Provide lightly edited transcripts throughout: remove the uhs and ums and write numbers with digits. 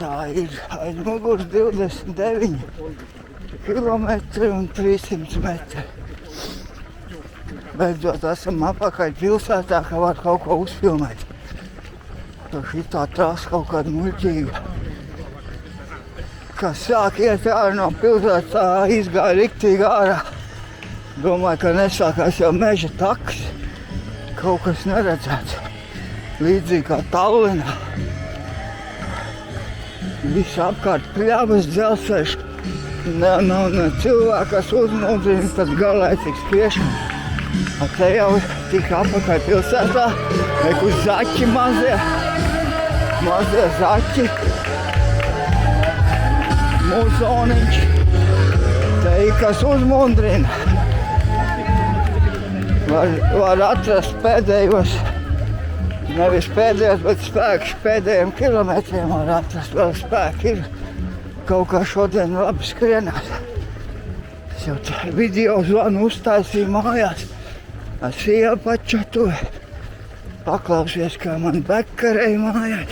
Tā ir aiz muguras 29 kilometri un 300 metri. Beidzot esam apakaļ pilsētā, ka var kaut ko uzfilmēt. Tur šitā trasa kaut kāda muļķīga. Kas sāk iet ārā no pilsētā, izgāja riktīgi ārā. Domāju, ka nesākās jau meža taks. Kaut kas neredzēts. Līdzīgi kā Tallinā. Viss apkārt pļavas, dzelzceļš. Nav ne cilvēka, kas uzmundrina, tad garlaicīgs skriešana. Te jau tika apakaļ pilsētā, kur zaķi mazie zaķi. Muzoniņš. Te ir kas uzmundrina. Var atrast pēdējos, nevis pēdējos, bet spēks pēdējiem kilometriem var atrast. Vēl spēki ir. Kaut kā šodien labi skrienās. Es jau video zvanu uztaisīju mājās. Ar sievu pačatoju. Paklausies, kā man bekarēja mājās.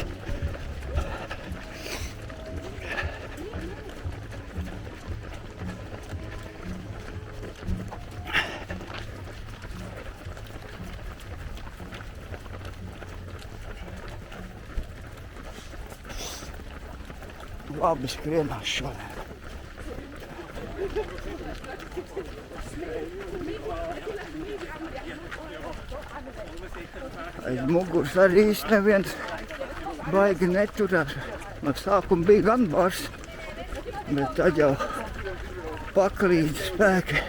Labi skrienās šodien. Aiz muguras arī īsti neviens baigi neturās. No sākuma bija gan bars, bet tad jau paklīd spēki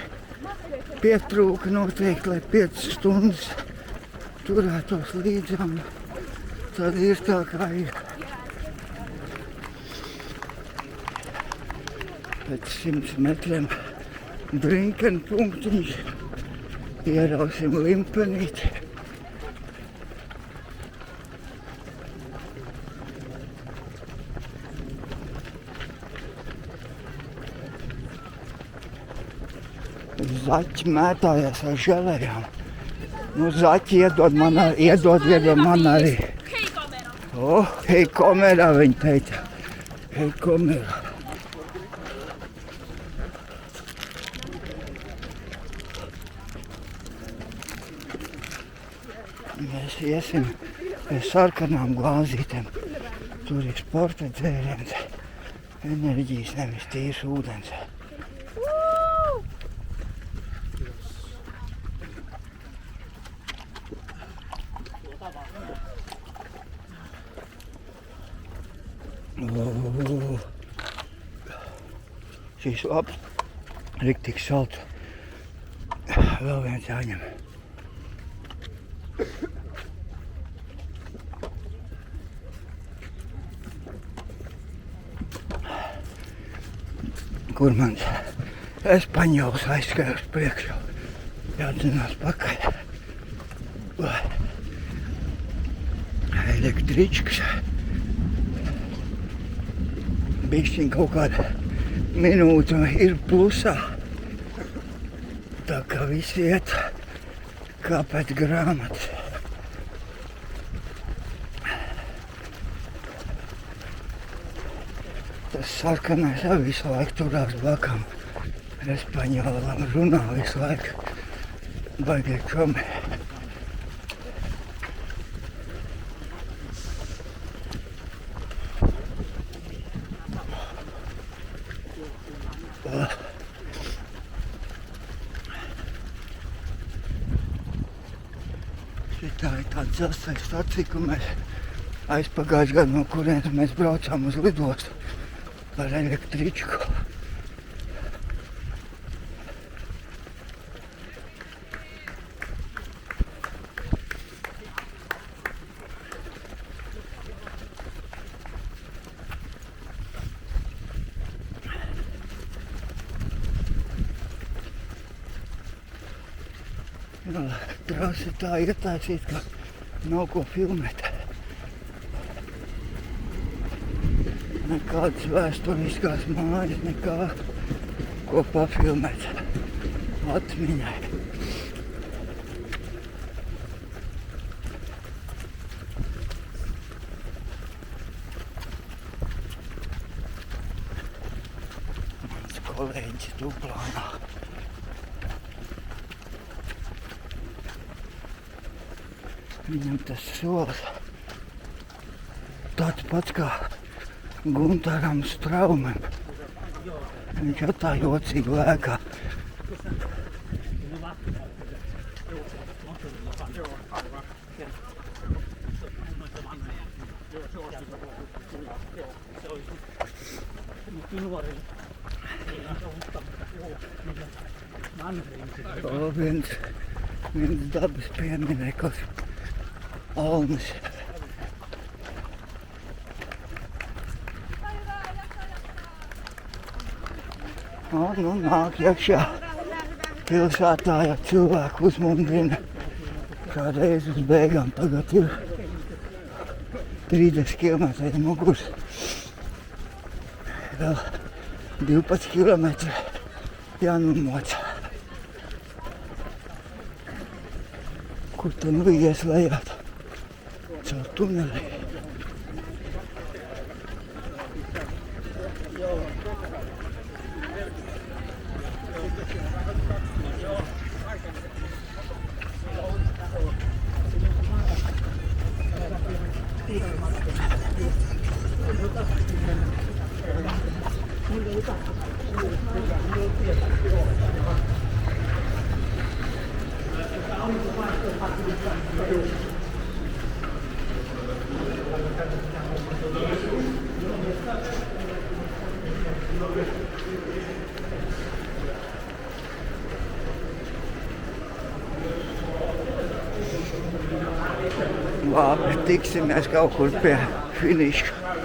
pietrūka noteikti, lai 5 stundas turētos līdzām. Tad ir tā, kā ir. Pēc 100 metriem drinkenpunktiņš, ierausim limpenīti. Zaķi mētājās ar želējām. Nu, zaķi iedod man arī. Hei, kamerā, viņi teica. Hei, kamerā. Mēs iesim pie sarkanām glāzītēm. Tur ir sporta dzēriens, enerģijas, nevis tīrs ūdens. Šīs labs, riktīgi salts. Vēl viens jāņem. Kur mans espaņols aizskrēja uz priekšu. Jādzinās pakaļ. Električkas. Bišķiņ kaut kāda minūte ir plusā. Tā kā visi iet kā pēc grāmatas. Tas sarkanais jau visu laiku turās blakām. Espaņolam runā visu laiku. Baigie čomi. Šitā ir tāda dzelzceļa stacija, kur mēs aizpagājuši gadu, no kurienes mēs braucām uz lidostu ar električku. Trasa tā ietaisīt, ka nav ko filmēt. Nekādas vēsturiskās mājas, nekā ko pafilmēt atmiņai. leņķi Tuplānā. Viņam tas solis tāds pats kā Guntaram Straumam. Viņš tā jocīgi lēkā. Viens dabas piemineklis Alnis. Nu nāk iekšā pilsētā, ja cilvēku uzmundrina kādreiz uz beigām. Tagad ir 30 km muguras. Vēl 12 km jānomoc. Kur te nu ies lejā caur tuneli. Labi, tiksimies kaut kur pie finiša.